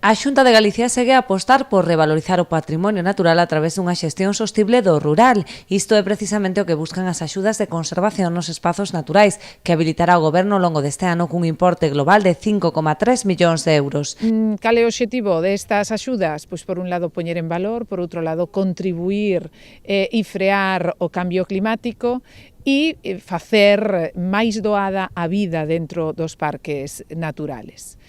A Xunta de Galicia segue a apostar por revalorizar o patrimonio natural a través dunha xestión sostible do rural. Isto é precisamente o que buscan as axudas de conservación nos espazos naturais, que habilitará o Goberno ao longo deste ano cun importe global de 5,3 millóns de euros. Cal é o obxectivo destas axudas? Pois por un lado poñer en valor, por outro lado contribuir e frear o cambio climático e facer máis doada a vida dentro dos parques naturales.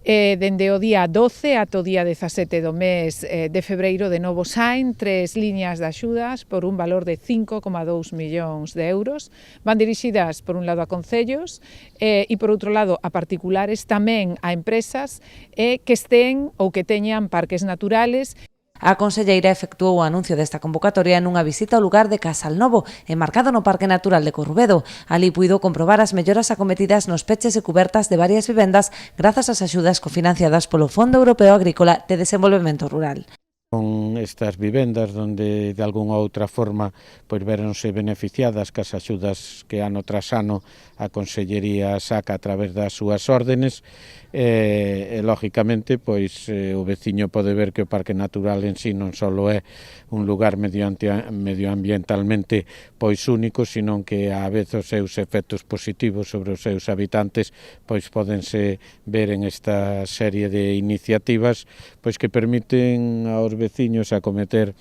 Dende o día 12 ata o día 17 do mes de febreiro de novo saen 3 liñas de axudas por un valor de 5,2 millóns de euros. Van dirixidas por un lado a concellos e por outro lado a particulares, tamén a empresas que estén ou que teñan parques naturales. A conselleira efectuou o anuncio desta convocatoria nunha visita ao lugar de Casalnovo, enmarcado no Parque Natural de Corrubedo. Ali puido comprobar as melloras acometidas nos peches e cubertas de varias vivendas grazas ás axudas cofinanciadas polo Fondo Europeo Agrícola de Desenvolvemento Rural. Con estas vivendas onde de algunha outra forma pois veronse beneficiadas cas axudas que ano tras ano a Consellería saca a través das súas órdenes e lógicamente pois o veciño pode ver que o Parque Natural en sí non só é un lugar medioambientalmente pois único, sino que a vez os seus efectos positivos sobre os seus habitantes pois podense ver en esta serie de iniciativas pois que permiten aos veciños acometer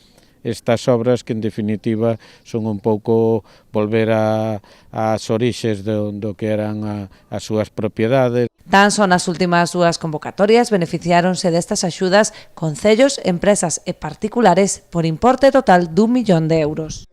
estas obras que en definitiva son un pouco volver ás orixes do que eran as súas propiedades. Tan só nas últimas dúas convocatorias beneficiáronse destas axudas concellos, empresas e particulares por importe total d'1 millón de euros.